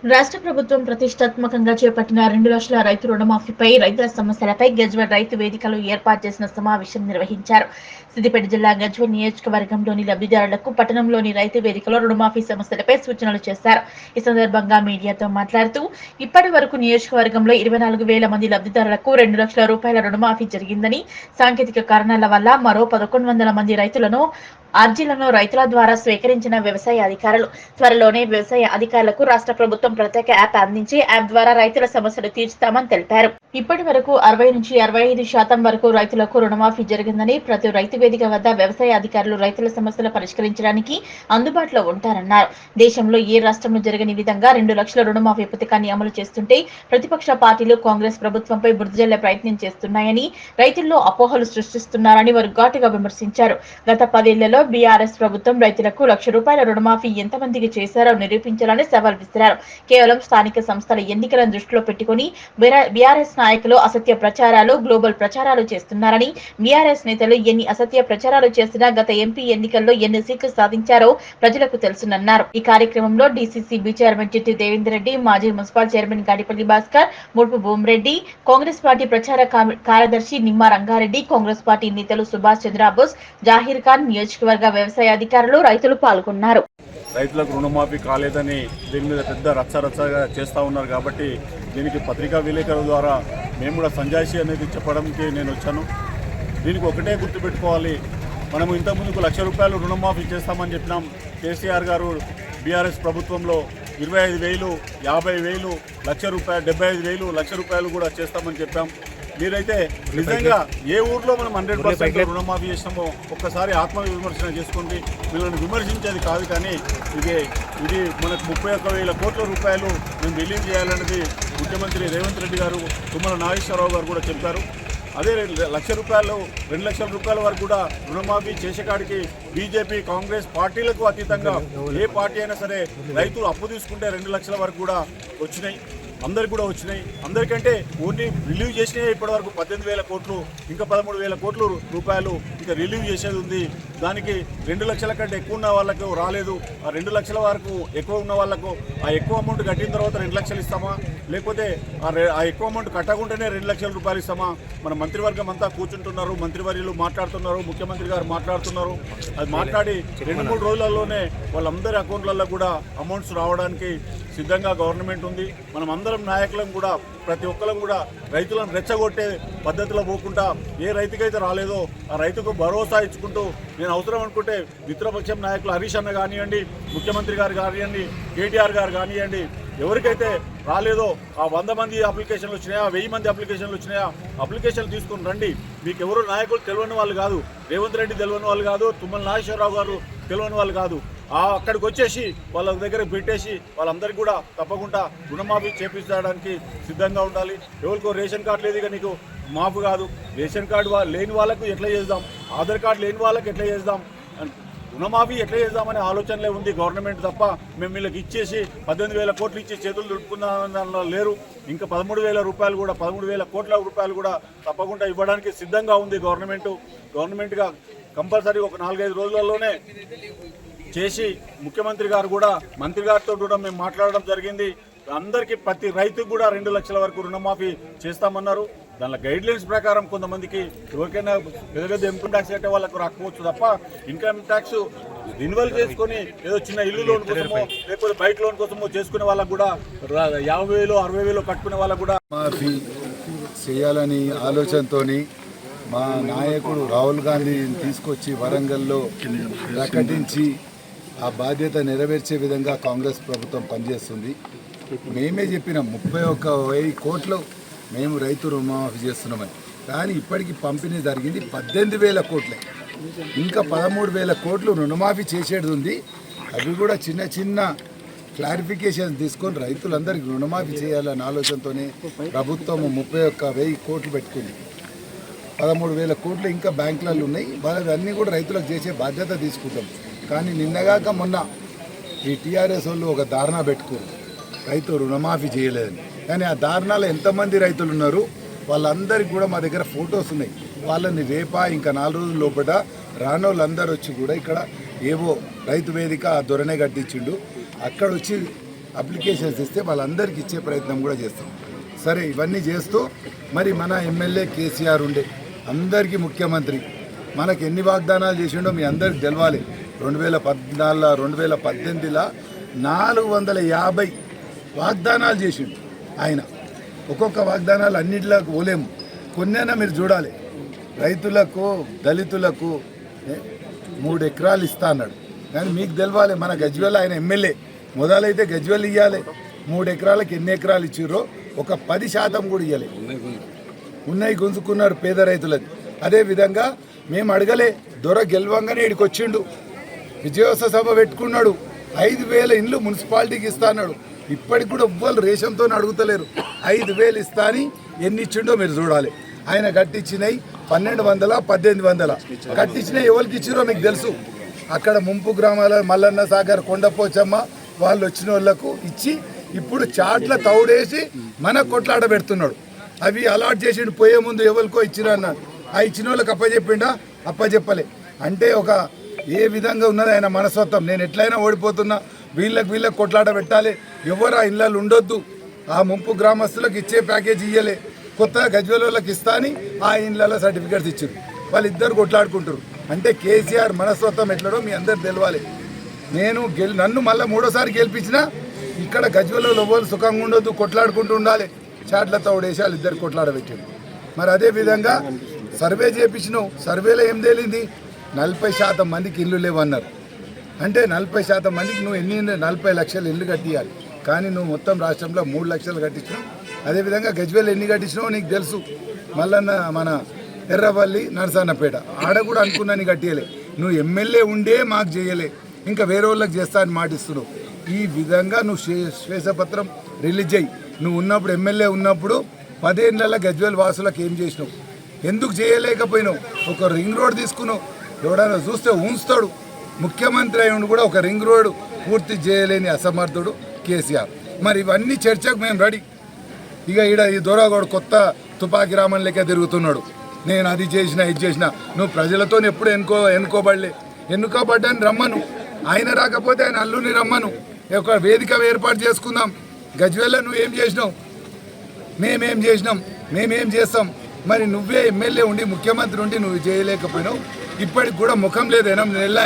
రాష్ట్ర ప్రభుత్వం ప్రతిష్టాత్మకంగా చేపట్టిన 2 లక్షల రైతు రుణమాఫీపై రైతుల సమస్యలపై గజ్వేల్ రైతు వేదికలో ఏర్పాటు చేసిన సమావేశం నిర్వహించారు. సిద్దిపేట జిల్లా గజ్వేల్ నియోజకవర్గంలోని లబ్ధిదారులకు పట్టణంలోని రైతు వేదికలో రుణమాఫీ సమస్యలపై సూచనలు చేశారు. ఈ సందర్భంగా మీడియాతో మాట్లాడుతూ ఇప్పటి వరకు నియోజకవర్గంలో 24,000 మంది లబ్ధిదారులకు 2 లక్షల రూపాయల రుణమాఫీ జరిగిందని, సాంకేతిక కారణాల వల్ల మరో 1,100 మంది అర్జీలను రైతుల ద్వారా స్వీకరించిన వ్యవసాయ అధికారులు త్వరలోనే వ్యవసాయ అధికారులకు రాష్ట్ర ప్రభుత్వం ప్రత్యేక యాప్ అందించి యాప్ ద్వారా రైతుల సమస్యలు తీర్చుతామని తెలిపారు. ఇప్పటి వరకు 60 నుంచి 65% వరకు రైతులకు రుణమాఫీ జరిగిందని, ప్రతి రైతు వేదిక వద్ద వ్యవసాయ అధికారులు రైతుల సమస్యలు పరిష్కరించడానికి అందుబాటులో ఉంటారన్నారు. దేశంలో ఏ రాష్ట్రంలో జరగని విధంగా 2 లక్షల రుణమాఫీ పథకాన్ని అమలు చేస్తుంటే ప్రతిపక్ష పార్టీలు కాంగ్రెస్ ప్రభుత్వంపై బురదజల్లే ప్రయత్నం చేస్తున్నాయని, రైతుల్లో అపోహలు సృష్టిస్తున్నారని వారు ఘాటుగా విమర్శించారు. గత 10 ఏళ్లలో బీఆర్ఎస్ ప్రభుత్వం రైతులకు ₹1,00,000 రుణమాఫీ ఎంతమందికి చేశారో నిరూపించాలని సవాల్ విసిరారు. కేవలం స్థానిక సంస్థల ఎన్నికలను దృష్టిలో పెట్టుకుని బీఆర్ఎస్ నాయకులు అసత్య ప్రచారాలు, గ్లోబల్ ప్రచారాలు చేస్తున్నారని, బీఆర్ఎస్ నేతలు ఎన్ని అసత్య ప్రచారాలు చేసినా గత ఎంపీ ఎన్నికల్లో ఎన్ని సీట్లు సాధించారో ప్రజలకు తెలుసునన్నారు. ఈ కార్యక్రమంలో డీసీసీబీ చైర్మన్ చిట్టి దేవేందర్ రెడ్డి, మాజీ మున్సిపల్ చైర్మన్ గాడిపల్లి భాస్కర్, ముడుపు భూమిరెడ్డి, కాంగ్రెస్ పార్టీ ప్రచార కార్యదర్శి నిమ్మా రంగారెడ్డి, కాంగ్రెస్ పార్టీ నేతలు సుభాష్ చంద్రబోస్, జాహీర్ ఖాన్, నియోజకవర్గ వ్యవసాయ అధికారులు, రైతులు పాల్గొన్నారు. రైతులకు రుణమాఫీ కాలేదని దీని మీద పెద్ద రచ్చరచ్చగా చేస్తూ ఉన్నారు కాబట్టి దీనికి పత్రికా విలేకరుల ద్వారా మేము కూడా సంజాయిషి అనేది చెప్పడానికి నేను వచ్చాను. దీనికి ఒకటే గుర్తుపెట్టుకోవాలి, మనము ఇంతకుముందుకు ₹1,00,000 రుణమాఫీ చేస్తామని చెప్పినాం. కేసీఆర్ గారు బీఆర్ఎస్ ప్రభుత్వంలో 25,000, 50,000, ₹1,00,000, 75,000, ₹1,00,000 కూడా చేస్తామని చెప్పాం. మీరైతే నిజంగా ఏ ఊర్లో మనం 100% రుణమాఫీ చేసినామో ఒక్కసారి ఆత్మవిమర్శన చేసుకోండి. వీళ్ళని విమర్శించేది కాదు, కానీ ఇది మనకు 31,000 కోట్ల రూపాయలు మేము రిలీజ్ చేయాలన్నది ముఖ్యమంత్రి రేవంత్ రెడ్డి గారు, తుమ్మల నాగేశ్వరరావు గారు కూడా చెప్పారు. అదే ₹1,00,000, ₹2,00,000 వరకు కూడా రుణమాఫీ చేసేకాడికి బీజేపీ, కాంగ్రెస్ పార్టీలకు అతీతంగా ఏ పార్టీ అయినా సరే రైతులు అప్పు తీసుకుంటే 2 లక్షల వరకు కూడా వచ్చినాయి. అందరికి కూడా వచ్చినాయి. అందరికంటే ఓన్లీ రిలీవ్ చేసినాయి ఇప్పటి వరకు 18,000 కోట్లు, ఇంకా 13,000 కోట్ల రూపాయలు ఇంకా రిలీవ్ చేసేది ఉంది. దానికి 2 లక్షల కంటే ఎక్కువ ఉన్న వాళ్ళకు రాలేదు. ఆ 2 లక్షల వరకు ఎక్కువ ఉన్న వాళ్ళకు ఆ ఎక్కువ అమౌంట్ కట్టిన తర్వాత 2 లక్షలు ఇస్తామా, లేకపోతే ఆ ఎక్కువ అమౌంట్ కట్టకుండానే 2 లక్షల రూపాయలు ఇస్తామా? మన మంత్రివర్గం అంతా కూర్చుంటున్నారు, మంత్రివర్యులు మాట్లాడుతున్నారు, ముఖ్యమంత్రి గారు మాట్లాడుతున్నారు. అది మాట్లాడి 2-3 రోజులలోనే వాళ్ళందరి అకౌంట్లలో కూడా అమౌంట్స్ రావడానికి సిద్ధంగా గవర్నమెంట్ ఉంది. మనం అందరం నాయకులం కూడా ప్రతి ఒక్కరం కూడా రైతులను రెచ్చగొట్టే పద్ధతిలో పోకుండా ఏ రైతుకైతే రాలేదో ఆ రైతుకు భరోసా ఇచ్చుకుంటూ, నేను అవసరం అనుకుంటే మిత్రపక్షం నాయకులు హరీష్ అన్న కానివ్వండి, ముఖ్యమంత్రి గారు కానివ్వండి, కేటీఆర్ గారు కానివ్వండి, ఎవరికైతే రాలేదో ఆ 100 మంది అప్లికేషన్లు వచ్చినాయా, 1000 మంది అప్లికేషన్లు వచ్చినాయా, అప్లికేషన్లు తీసుకుని రండి. మీకు ఎవరు నాయకులు తెలియని వాళ్ళు కాదు, రేవంత్ రెడ్డి తెలియని వాళ్ళు కాదు, తుమ్మల నాగేశ్వరరావు గారు తెలియని వాళ్ళు కాదు. అక్కడికి వచ్చేసి వాళ్ళ దగ్గర పెట్టేసి వాళ్ళందరికీ కూడా తప్పకుండా రుణమాఫీ చేపించడానికి సిద్ధంగా ఉండాలి. ఎవరికో రేషన్ కార్డు లేదు, ఇక నీకు మాఫీ కాదు. రేషన్ కార్డు లేని వాళ్ళకు ఎట్లా చేద్దాం, ఆధార్ కార్డు లేని వాళ్ళకి ఎట్లా చేద్దాం, రుణమాఫీ ఎట్లా చేద్దామనే ఆలోచనలే ఉంది గవర్నమెంట్ తప్ప మేము వీళ్ళకి ఇచ్చేసి 18,000 కోట్లు ఇచ్చి చేతులు దుడుపుకున్న లేరు. ఇంకా 13,000 రూపాయలు కూడా 13,000 కోట్ల రూపాయలు కూడా తప్పకుండా ఇవ్వడానికి సిద్ధంగా ఉంది గవర్నమెంట్గా. కంపల్సరీ ఒక 4-5 రోజులలోనే చేసి ముఖ్యమంత్రి గారు కూడా మంత్రి గారితో కూడా మేము మాట్లాడడం జరిగింది. అందరికీ ప్రతి రైతుకు కూడా 2 లక్షల వరకు రుణమాఫీ చేస్తామన్నారు. దానిలో గైడ్ లైన్స్ ప్రకారం కొంతమందికి ఎవరికైనా పెద్ద ఇన్కమ్ ట్యాక్స్ కట్టే వాళ్ళకు రాకపోవచ్చు తప్ప ఇన్కమ్ ట్యాక్స్ రిన్యువల్ చేసుకొని ఏదో చిన్న ఇల్లు లోన్ కోసమో లేకపోతే బైక్ లోన్ కోసమో చేసుకునే వాళ్ళకు కూడా 50,000, 60,000 కట్టుకునే వాళ్ళకు కూడా మాఫీ చేయాలని ఆలోచనతో మా నాయకుడు రాహుల్ గాంధీని తీసుకొచ్చి వరంగల్లో ప్రకటించి ఆ బాధ్యత నెరవేర్చే విధంగా కాంగ్రెస్ ప్రభుత్వం పనిచేస్తుంది. మేమే చెప్పినాం 31,000 కోట్లు మేము రైతు రుణమాఫీ చేస్తున్నామని, కానీ ఇప్పటికి పంపిణీ జరిగింది 18,000 కోట్లే. ఇంకా 13,000 కోట్లు రుణమాఫీ చేసేది ఉంది. అవి కూడా చిన్న చిన్న క్లారిఫికేషన్ తీసుకొని రైతులందరికీ రుణమాఫీ చేయాలన్న ఆలోచనతోనే ప్రభుత్వం 31,000 కోట్లు పెట్టుకుంది. 13,000 కోట్లు ఇంకా బ్యాంకులలో ఉన్నాయి. వాళ్ళవి అన్నీ కూడా రైతులకు చేసే బాధ్యత తీసుకుంటాం. కానీ నిన్నగాక మొన్న ఈ టీఆర్ఎస్ వాళ్ళు ఒక ధారణ పెట్టుకోరు, రైతు రుణమాఫీ చేయలేదని. కానీ ఆ ధారణలో ఎంతమంది రైతులు ఉన్నారు వాళ్ళందరికీ కూడా మా దగ్గర ఫొటోస్ ఉన్నాయి. వాళ్ళని రేపా ఇంకా 4 రోజుల లోపల రానోళ్ళందరూ వచ్చి కూడా ఇక్కడ ఏవో రైతు వేదిక ఆ దొరనే కట్టించిండు, అక్కడ వచ్చి అప్లికేషన్స్ ఇస్తే వాళ్ళందరికీ ఇచ్చే ప్రయత్నం కూడా చేస్తాం. సరే, ఇవన్నీ చేస్తూ మరి మన ఎమ్మెల్యే కేసీఆర్ ఉండే అందరికీ ముఖ్యమంత్రి మనకు ఎన్ని వాగ్దానాలు చేసిండో మీ అందరికి తెలవాలి. 2014 2018 450 వాగ్దానాలు చేసిండు ఆయన. ఒక్కొక్క వాగ్దానాలు అన్నింటిలో పోలేము, కొన్నైనా మీరు చూడాలి. రైతులకు దళితులకు 3 ఎకరాలు ఇస్తా అన్నాడు, కానీ మీకు తెలవాలి మన గజ్వేల్ ఆయన ఎమ్మెల్యే మొదలైతే గజ్వేల్ ఇవ్వాలి. 3 ఎకరాలకు ఎన్ని ఎకరాలు ఇచ్చిర్రో ఒక 10% కూడా ఇవ్వాలి. ఉన్నాయి గుంజుకున్నారు పేద రైతులది. అదేవిధంగా మేము అడగలే, దొర గెలవంగానే ఇక్కడికి వచ్చిండు, విజయోత్సవ సభ పెట్టుకున్నాడు, 5,000 ఇండ్లు మున్సిపాలిటీకి ఇస్తా అన్నాడు. ఇప్పటికి కూడా ఎవ్వరు రేషంతో అడుగుతలేరు. 5,000 ఇస్తా అని ఎన్ని ఇచ్చిండో మీరు చూడాలి. ఆయన కట్టించినవి 1,200 1,800 కట్టించినవి ఎవరికి ఇచ్చిరో మీకు తెలుసు. అక్కడ ముంపు గ్రామాల మల్లన్న సాగర్ కొండపోచమ్మ వాళ్ళు వచ్చిన వాళ్ళకు ఇచ్చి ఇప్పుడు చాట్ల తౌడేసి మన కొట్లాట పెడుతున్నాడు. అవి అలాట్ చేసి పోయే ముందు ఎవరికో ఇచ్చిరా అన్నాడు. ఆ ఇచ్చిన వాళ్ళకి అప్పచెప్పిండా? అప్పచెప్పలే. అంటే ఒక ఏ విధంగా ఉన్నది ఆయన మనస్తత్వం. నేను ఎట్లయినా ఓడిపోతున్నా, వీళ్ళకి కొట్లాట పెట్టాలి, ఎవరు ఆ ఇళ్ళలు ఉండొద్దు, ఆ ముంపు గ్రామస్తులకు ఇచ్చే ప్యాకేజ్ ఇయ్యలే, కొత్తగా గజ్వేల్ వాళ్ళకి ఇస్తా అని ఆ ఇళ్ళలో సర్టిఫికేట్స్ ఇచ్చారు. వాళ్ళిద్దరు కొట్లాడుకుంటారు. అంటే కేసీఆర్ మనస్తత్వం ఎట్లడో మీ అందరు తెలవాలి. నన్ను మళ్ళీ 3వ గెలిపించినా ఇక్కడ గజ్వేల్లో ఎవరు సుఖంగా ఉండొద్దు, కొట్లాడుకుంటూ ఉండాలి. చాట్ల తౌడేసి వాళ్ళిద్దరు కొట్లాడబెట్టాడు. మరి అదేవిధంగా సర్వే చేయించినావు, సర్వేలో ఏం తేలింది? 40% మందికి ఇల్లు లేవన్నారు. అంటే 40% మందికి నువ్వు 40 లక్షల ఇల్లు కట్టియాలి, కానీ నువ్వు మొత్తం రాష్ట్రంలో 3 లక్షలు కట్టించినావు. అదేవిధంగా గజ్వేల్ ఎన్ని కట్టించినావో నీకు తెలుసు. మల్లన్న మన ఎర్రవల్లి నరసన్నపేట ఆడ కూడా అనుకున్నాను కట్టియలే. నువ్వు ఎమ్మెల్యే ఉండే మాకు చేయలే, ఇంకా వేరే వాళ్ళకి చేస్తా అని మాటిస్తున్నావు. ఈ విధంగా నువ్వు శ్వేతపత్రం రిలీజ్ అయ్యి నువ్వు ఉన్నప్పుడు ఎమ్మెల్యే ఉన్నప్పుడు 10 ఏళ్ళ గజ్వేల్ వాసులకు ఏం చేసినావు, ఎందుకు చేయలేకపోయినావు? ఒక రింగ్ రోడ్ తీసుకున్నావు, ఎవడైనా చూస్తే ఊంచుతాడు. ముఖ్యమంత్రి అయ్యి కూడా ఒక రింగ్ రోడ్ పూర్తి చేయలేని అసమర్థుడు కేసీఆర్. మరి ఇవన్నీ చర్చకు మేము రెడీ. ఇక ఈ దొరగోడు కొత్త తుపాకీ రామన్ లెక్క తిరుగుతున్నాడు. నేను అది చేసినా ఇది చేసినా. నువ్వు ప్రజలతో ఎప్పుడు ఎన్నుకోబడ్డాను రమ్మను. ఆయన రాకపోతే ఆయన అల్లుని రమ్మను, ఒక వేదిక ఏర్పాటు చేసుకుందాం. గజ్వేల్లో నువ్వేం చేసినావు, మేమేం చేసినాం, మేమేం చేస్తాం. మరి నువ్వే ఎమ్మెల్యే ఉండి ముఖ్యమంత్రి ఉండి నువ్వు చేయలేకపోయినావు. ఇప్పటికి కూడా ముఖం లేదు. 8 నెలల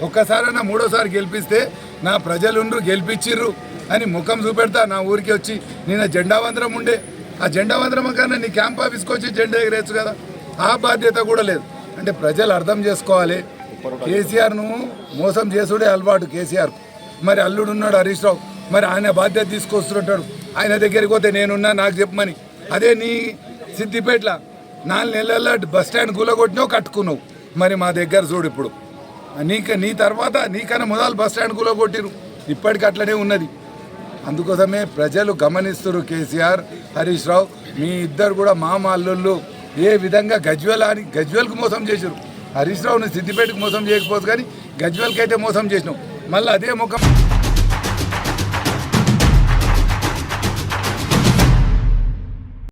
ఒక్కసారైనా 3వ గెలిపిస్తే నా ప్రజలుండ్రు గెలిపించిర్రు అని ముఖం చూపెడతా. నా ఊరికి వచ్చి నిన్న జెండా వందరం ఉండే, ఆ జెండా వందరం కన్నా నీ క్యాంప్ ఆఫీస్కి వచ్చి జెండా ఎగరేచ్చు కదా. ఆ బాధ్యత కూడా లేదు. అంటే ప్రజలు అర్థం చేసుకోవాలి, కేసీఆర్ను మోసం చేసుడే అలవాటు కేసీఆర్కు. మరి అల్లుడున్నాడు హరీష్ రావు, మరి ఆయన బాధ్యత తీసుకొస్తుంటాడు. ఆయన దగ్గరికి పోతే నేనున్నా నాకు చెప్పమని. అదే నీ సిద్దిపేటల 4 నెలల్లో బస్ స్టాండ్ కూలగొట్టినావు, కట్టుకున్నావు. మరి మా దగ్గర చూడు ఇప్పుడు నీ తర్వాత నీకన్నా మొదలు బస్ స్టాండ్ కూలగొట్టిరు. ఇప్పటికి అట్లనే ఉన్నది. అందుకోసమే ప్రజలు గమనిస్తారు. కేసీఆర్ హరీష్ రావు మీ ఇద్దరు కూడా మామ అల్లుళ్ళు ఏ విధంగా గజ్వేల్కు మోసం చేశారు. హరీష్ రావుని సిద్దిపేటకు మోసం చేయకపోతే కానీ గజ్వేల్కి అయితే మోసం చేసినావు. మళ్ళీ అదే ముఖం